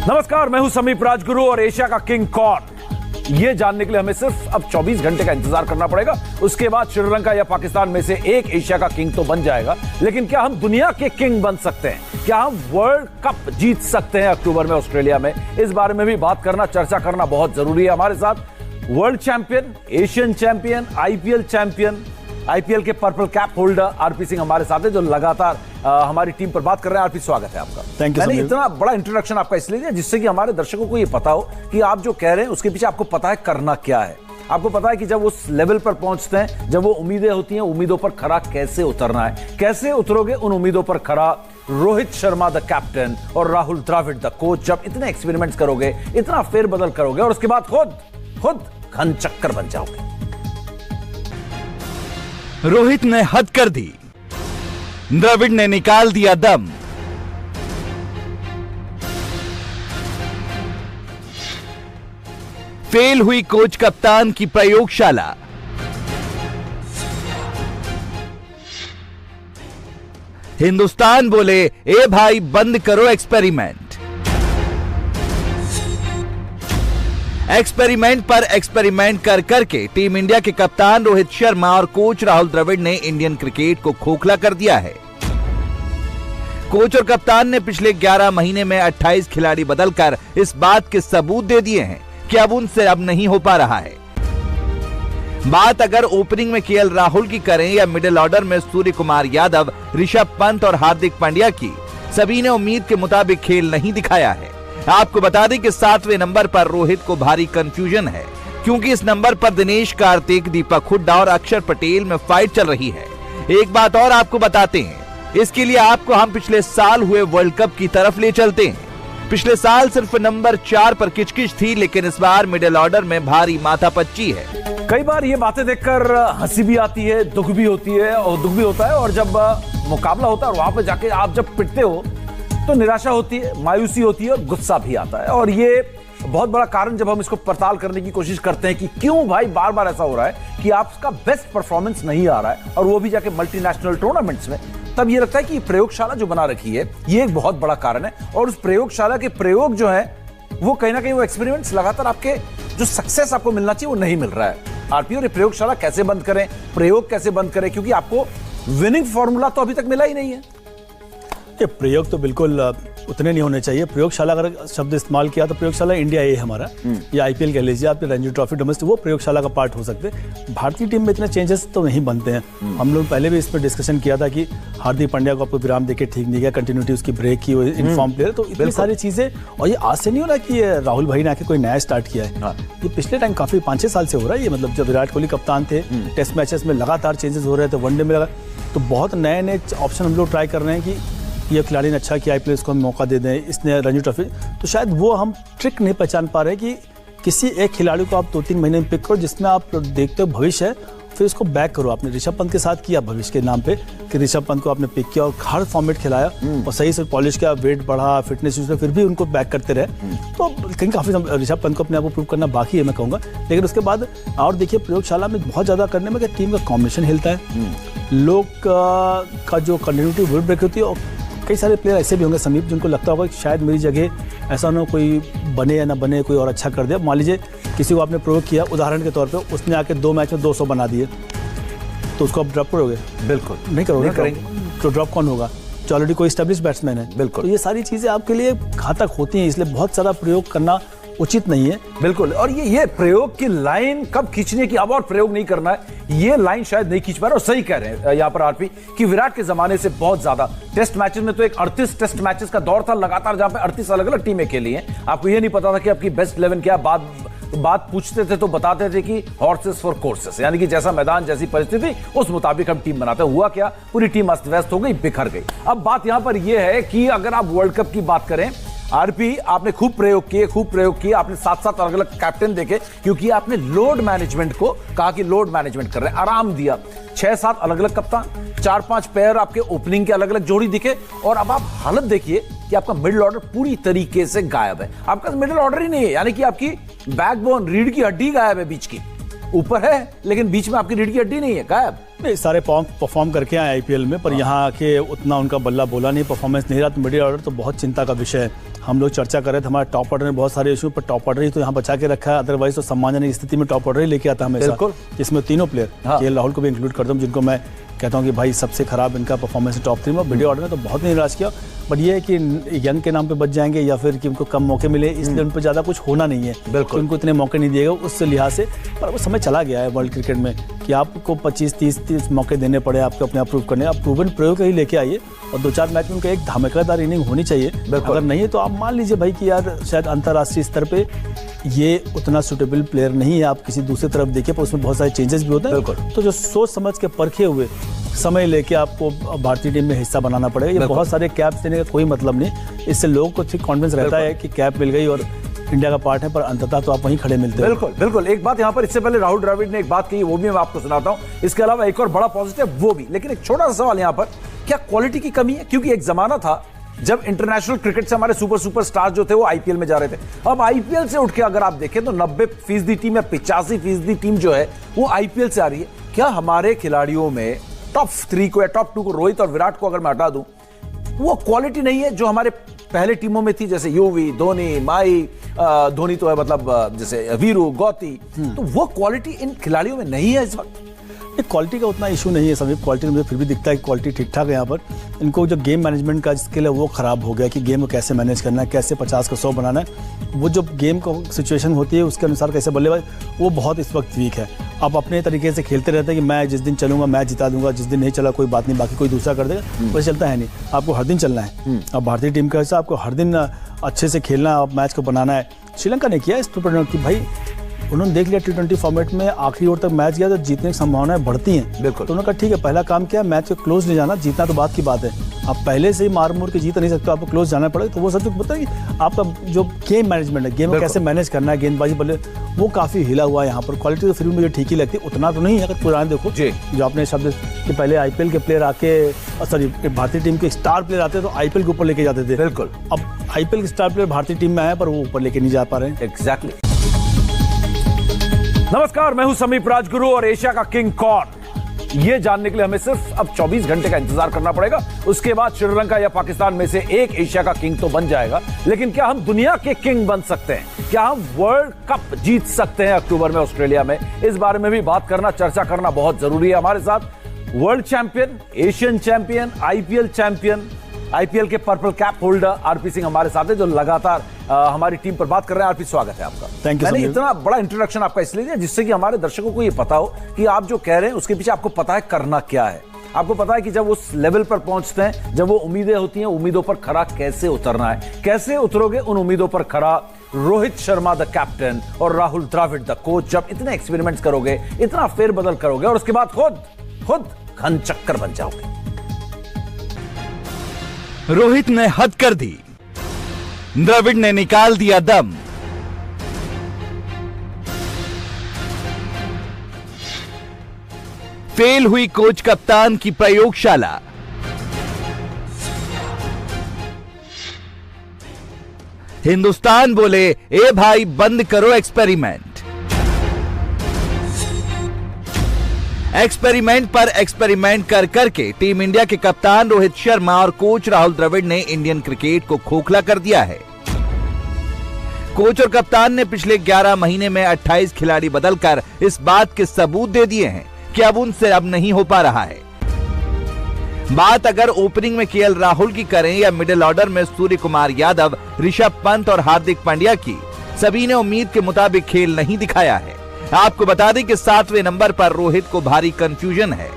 नमस्कार, मैं हूं समीप राजगुरु और एशिया का किंग कौन, ये जानने के लिए हमें सिर्फ अब 24 घंटे का इंतजार करना पड़ेगा। उसके बाद श्रीलंका या पाकिस्तान में से एक एशिया का किंग तो बन जाएगा, लेकिन क्या हम दुनिया के किंग बन सकते हैं? क्या हम वर्ल्ड कप जीत सकते हैं अक्टूबर में ऑस्ट्रेलिया में? इस बारे में भी बात करना, चर्चा करना बहुत जरूरी है। हमारे साथ world champion, Asian champion, IPL champion, IPL के purple cap holder RP Singh हमारे साथ है, जो लगातार हमारी टीम पर बात कर रहे हैं। आरपी, स्वागत है आपका। Thank you. मैंने इतना बड़ा इंट्रोडक्शन आपका इसलिए दिया जिससे कि हमारे दर्शकों को ये पता हो कि आप जो कह रहे हैं उसके पीछे आपको पता है करना क्या है। आपको पता है कि जब उस लेवल पर पहुंचते हैं, जब वो उम्मीदें होती हैं, उम्मीदों पर खरा कैसे उतरना है, कैसे उतरोगे उन उम्मीदों पर खरा। रोहित शर्मा द कैप्टन और राहुल द्रविड़ द कोच, जब इतने एक्सपेरिमेंट्स करोगे, इतना फेरबदल करोगे और उसके बाद खुद घन चक्कर बन जाओगे। रोहित ने हद कर दी, द्रविड़ ने निकाल दिया दम। फेल हुई कोच कप्तान की प्रयोगशाला। हिंदुस्तान बोले, ए भाई बंद करो एक्सपेरिमेंट। एक्सपेरिमेंट पर एक्सपेरिमेंट कर करके टीम इंडिया के कप्तान रोहित शर्मा और कोच राहुल द्रविड़ ने इंडियन क्रिकेट को खोखला कर दिया है। कोच और कप्तान ने पिछले 11 महीने में 28 खिलाड़ी बदलकर इस बात के सबूत दे दिए हैं कि अब उनसे अब नहीं हो पा रहा है। बात अगर ओपनिंग में केएल राहुल की करें या मिडिल ऑर्डर में सूर्य कुमार यादव, ऋषभ पंत और हार्दिक पांड्या की, सभी ने उम्मीद के मुताबिक खेल नहीं दिखाया है। आपको बता दें कि 7वें नंबर पर रोहित को भारी कंफ्यूजन है, क्योंकि इस नंबर पर दिनेश कार्तिक, दीपक हुड्डा और अक्षर पटेल में फाइट चल रही है। एक बात और आपको बताते हैं, इसके लिए आपको हम पिछले साल हुए वर्ल्ड कप की तरफ ले चलते हैं। पिछले साल सिर्फ नंबर 4 पर किचकिच थी, लेकिन इस बार मिडिल ऑर्डर में भारी माथापच्ची है। कई बार ये बातें देखकर हंसी भी आती है, दुख भी होती है और दुख भी होता है, और जब मुकाबला होता है और वहां पर जाके आप जब पिटते हो तो निराशा होती है, मायूसी होती है और गुस्सा भी आता है। और ये बहुत बड़ा कारण, जब हम इसको पड़ताल करने की कोशिश करते हैं कि क्यों भाई बार बार ऐसा हो रहा है कि आपका बेस्ट परफॉर्मेंस नहीं आ रहा है, और वो भी जाके मल्टीनेशनल टूर्नामेंट्स में, तब ये लगता है कि प्रयोगशाला जो बना रखी है ये एक बहुत बड़ा कारण है। और उस प्रयोगशाला के प्रयोग जो है वो कहीं ना कहीं, वो एक्सपेरिमेंट्स लगातार आपके जो सक्सेस आपको मिलना चाहिए वो नहीं मिल रहा है। आरपी, और ये प्रयोगशाला कैसे बंद करें, प्रयोग कैसे बंद करें, क्योंकि आपको विनिंग फॉर्मूला तो अभी तक मिला ही नहीं है। ये प्रयोग तो बिल्कुल उतने नहीं होने चाहिए। प्रयोगशाला अगर शब्द इस्तेमाल किया तो प्रयोगशाला इंडिया ए हमारा, या आईपीएल कह लीजिए, आप रणजी ट्रॉफी, डोमेस्टिक, वो प्रयोगशाला का पार्ट हो सकते हैं। भारतीय टीम में इतने चेंजेस तो नहीं बनते हैं। हम लोग पहले भी इस पर डिस्कशन किया था कि हार्दिक पांड्या को आपको विराम देके ठीक नहीं किया, कंटिन्यूटी उसकी ब्रेक की, इनफॉर्म प्लेयर, तो इतनी सारी चीजें। और ये आज से नहीं हो रहा कि राहुल भाई ने आके कोई नया स्टार्ट किया है। ये पिछले टाइम काफी 5-6 साल से हो रहा है। ये मतलब जब विराट कोहली कप्तान थे, टेस्ट मैचेस में लगातार चेंजेस हो रहे थे, वनडे में लगा, तो बहुत नए नए ऑप्शन हम लोग ट्राई कर रहे हैं कि ये खिलाड़ी ने अच्छा किया, आईपीएल इसको हम मौका दे दें, इसने रणजी ट्रॉफी, तो शायद वो हम ट्रिक नहीं पहचान पा रहे कि किसी एक खिलाड़ी को आप 2-3 महीने में पिक करो जिसमें आप देखते हो भविष्य है, फिर उसको बैक करो। आपने ऋषभ पंत के साथ किया भविष्य के नाम पे कि ऋषभ पंत को आपने पिक किया और हर फॉर्मेट खिलाया और सही से पॉलिश किया, वेट बढ़ा, फिटनेस यूज, फिर भी उनको बैक करते रहे। तो कहीं काफी ऋषभ पंत को अपने आप को प्रूव करना बाकी है, मैं कहूँगा। लेकिन उसके बाद और देखिए, प्रयोगशाला में बहुत ज्यादा करने में टीम का कॉम्बिनेशन हिलता है, लोग का जो कंटिन्यूटी वो ब्रेक होती है। और कई सारे प्लेयर ऐसे भी होंगे समीप, जिनको लगता होगा कि शायद मेरी जगह ऐसा ना कोई बने या ना बने, कोई और अच्छा कर दे। मान लीजिए किसी को आपने प्रयोग किया, उदाहरण के तौर पे उसने आके 2 मैच में 200 बना दिए, तो उसको आप ड्रॉप करोगे? बिल्कुल नहीं करोगे, नहीं करेंगे। तो ड्रॉप कौन होगा? जो ऑलरेडी कोई एस्टेब्लिश बैट्समैन है। बिल्कुल। तो ये सारी चीजें आपके लिए घातक होती हैं, इसलिए बहुत सारा प्रयोग करना उचित नहीं है। बिल्कुल। और ये प्रयोग की लाइन कब खींचने की, अब और प्रयोग नहीं करना है, ये लाइन शायद नहीं खींच पा रहे। और सही कह रहे हैं यहाँ पर आरपी कि विराट के जमाने से बहुत ज्यादा टेस्ट मैचेस में, तो एक 38 टेस्ट मैचेस का दौर था लगातार, जहां पे 38 अलग अलग टीमें खेली हैं। आपको ये नहीं पता था कि आपकी बेस्ट 11 क्या। बात पूछते थे तो बताते थे कि हॉर्सेस फॉर कोर्सेस, यानी कि जैसा मैदान, जैसी परिस्थिति, उस मुताबिक हम टीम बनाते हैं। हुआ क्या, पूरी टीम अस्त व्यस्त हो गई, बिखर गई। अब बात यहां पर यह है कि अगर आप वर्ल्ड कप की बात करें, आरपी, आपने खूब प्रयोग किए, आपने 7-7 अलग अलग कैप्टन देखे, क्योंकि आपने लोड मैनेजमेंट को कहा कि लोड मैनेजमेंट कर रहे हैं, आराम दिया। 6-7 अलग अलग कप्तान, 4-5 पेयर आपके ओपनिंग के अलग अलग जोड़ी दिखे। और अब आप हालत देखिए कि आपका मिडिल ऑर्डर पूरी तरीके से गायब है। आपका मिडिल ऑर्डर ही नहीं है, यानी कि आपकी बैकबोन, रीढ़ की हड्डी गायब है, बीच की ऊपर है लेकिन बीच में आपकी रीढ़ की हड्डी नहीं है, गायब। नहीं, सारे परफॉर्म करके आए आईपीएल में, पर यहाँ आके उतना उनका बल्ला बोला नहीं, परफॉर्मेंस नहीं रहा। तो मिडिल ऑर्डर तो बहुत चिंता का विषय है। हम लोग चर्चा कर रहे थे हमारे टॉप ऑर्डर में बहुत सारे इशू, पर टॉप ऑर्डर ही तो यहाँ बचा के रखा है। अदरवाइज तो सम्मानजनक स्थिति में टॉप ऑर्डर ही लेके आता हमेशा, जिसमें तीनों प्लेयर केएल राहुल को भी इंक्लूड करता हूँ, जिनको मैं कहता हूँ कि भाई सबसे खराब इनका परफॉर्मेंस टॉप 3 में। मिडिल ऑर्डर ने तो बहुत निराश किया, बट ये है कि यंग के नाम पे बच जाएंगे या फिर कि उनको कम मौके मिले, इसलिए उन पर ज़्यादा कुछ होना नहीं है। बिल्कुल, उनको इतने मौके नहीं दिएगा उस लिहाज से। पर वो समय चला गया है वर्ल्ड क्रिकेट में कि आपको 25-30 मौके देने पड़े आपको अपने आप प्रूव करने। आप प्रूवन प्रयोग ही लेके आइए और 2-4 मैच में उनका एक धमाकेदार इनिंग होनी चाहिए। अगर नहीं है तो आप मान लीजिए भाई कि यार शायद अंतर्राष्ट्रीय स्तर पे ये उतना सुटेबल प्लेयर नहीं है। आप किसी दूसरी तरफ देखिए, पर उसमें बहुत सारे चेंजेस भी होते हैं। तो जो सोच समझ के परखे हुए समय लेके आपको भारतीय टीम में हिस्सा बनाना पड़ेगा। ये बहुत सारे कैप्स देने का कोई मतलब नहीं, इससे लोगों को ठीक कॉन्फिडेंस रहता है कि कैप मिल गई और इंडिया का पार्ट है, पर अंततः तो आप वहीं खड़े मिलते हैं। बिल्कुल बिल्कुल। एक बात यहाँ पर इससे पहले राहुल द्रविड़ ने एक बात कही, वो भी मैं आपको सुनाता हूँ। इसके अलावा एक और बड़ा पॉजिटिव वो भी, लेकिन एक छोटा सा सवाल यहाँ पर, क्या क्वालिटी की कमी है? क्योंकि एक जमाना था जब इंटरनेशनल क्रिकेट से हमारे सुपर स्टार जो थे वो आईपीएल में जा रहे थे। अब आईपीएल से उठ के अगर आप देखें तो 90% टीम या 85% टीम जो है वो आईपीएल से आ रही है। क्या हमारे खिलाड़ियों में टॉप 3 को या टॉप 2 को, रोहित और विराट को अगर मैं हटा दूं, वो क्वालिटी नहीं है जो हमारे पहले टीमों में थी, जैसे यूवी, धोनी, माई, धोनी तो है मतलब जैसे वीरू, गौती, तो वो क्वालिटी इन खिलाड़ियों में नहीं है इस वक्त? क्वालिटी का उतना इशू नहीं है समीप, क्वालिटी मुझे फिर भी दिखता है कि क्वालिटी ठीक ठाक है। यहाँ पर इनको जो गेम मैनेजमेंट का स्किल है वो खराब हो गया कि गेम को कैसे मैनेज करना है, कैसे 50 को 100 बनाना है। वो जो गेम को सिचुएशन होती है उसके अनुसार कैसे बल्लेबाज, वो बहुत इस वक्त वीक है। आप अपने तरीके से खेलते रहते हैं कि मैं जिस दिन चलूंगा मैच जिता दूंगा, जिस दिन नहीं चला कोई बात नहीं, बाकी कोई दूसरा कर देगा, वैसे चलता है नहीं। आपको हर दिन चलना है। अब भारतीय टीम का हिस्सा आपको हर दिन अच्छे से खेलना है, मैच को बनाना है। श्रीलंका ने किया इस टूर्नामेंट की, भाई उन्होंने देख लिया T20 फॉर्मेट में आखिरी ओवर तक मैच गया तो जीतने की संभावनाएं बढ़ती हैं। बिल्कुल। तो उन्होंने कहा ठीक है, पहला काम क्या है, मैच को क्लोज ले जाना, जीतना तो बात की बात है। आप पहले से ही मार मुर के जीत नहीं सकते, आपको क्लोज जाना पड़ेगा। तो वो सब पता है कि आपका जो गेम मैनेजमेंट है, गेम को कैसे मैनेज करना है, गेंदबाजी बल्ले, वो काफी हिला हुआ है यहाँ पर। क्वालिटी तो फिर भी मुझे ठीक ही लगती है, उतना तो नहीं है। अगर पुराने देखो जो आपने शब्द कि पहले आईपीएल के प्लेयर आके, सॉरी भारतीय टीम के स्टार प्लेयर आते तो आईपीएल के ऊपर लेके जाते थे। बिल्कुल। अब आईपीएल के स्टार प्लेयर भारतीय टीम में आए पर वो ऊपर लेके नहीं जा पा रहे हैं। एग्जैक्टली। नमस्कार, मैं हूं समीप राजगुरु और एशिया का किंग कौन, ये जानने के लिए हमें सिर्फ अब 24 घंटे का इंतजार करना पड़ेगा। उसके बाद श्रीलंका या पाकिस्तान में से एक एशिया का किंग तो बन जाएगा, लेकिन क्या हम दुनिया के किंग बन सकते हैं? क्या हम वर्ल्ड कप जीत सकते हैं अक्टूबर में ऑस्ट्रेलिया में? इस बारे में भी बात करना, चर्चा करना बहुत जरूरी है। हमारे साथ world champion, Asian champion, IPL champion, IPL के purple cap holder RP Singh हमारे साथ है, जो लगातार हमारी टीम पर बात कर रहे हैं। आरपी, स्वागत है आपका। Thank you. मैंने इतना बड़ा इंट्रोडक्शन आपका इसलिए दिया जिससे कि हमारे दर्शकों को ये पता हो कि आप जो कह रहे हैं उसके पीछे आपको पता है करना क्या है। आपको पता है कि जब उस लेवल पर पहुंचते हैं, जब वो उम्मीदें होती हैं, उम्मीदों पर खरा कैसे उतरना है, कैसे उतरोगे उन उम्मीदों पर खरा। रोहित शर्मा द कैप्टन और राहुल द्रविड़ द कोच, जब इतने एक्सपेरिमेंट्स करोगे, इतना फेरबदल करोगे और उसके बाद खुद घन चक्कर बन जाओगे। रोहित ने हद कर दी, द्रविड़ ने निकाल दिया दम। फेल हुई कोच कप्तान की प्रयोगशाला। हिंदुस्तान बोले, ए भाई बंद करो एक्सपेरिमेंट। एक्सपेरिमेंट पर एक्सपेरिमेंट कर करके टीम इंडिया के कप्तान रोहित शर्मा और कोच राहुल द्रविड़ ने इंडियन क्रिकेट को खोखला कर दिया है। कोच और कप्तान ने पिछले 11 महीने में 28 खिलाड़ी बदलकर इस बात के सबूत दे दिए हैं कि अब उनसे अब नहीं हो पा रहा है। बात अगर ओपनिंग में केएल राहुल की करें या मिडिल ऑर्डर में सूर्य कुमार यादव, ऋषभ पंत और हार्दिक पांड्या की, सभी ने उम्मीद के मुताबिक खेल नहीं दिखाया है। आपको बता दें कि 7वें नंबर पर रोहित को भारी कंफ्यूजन है।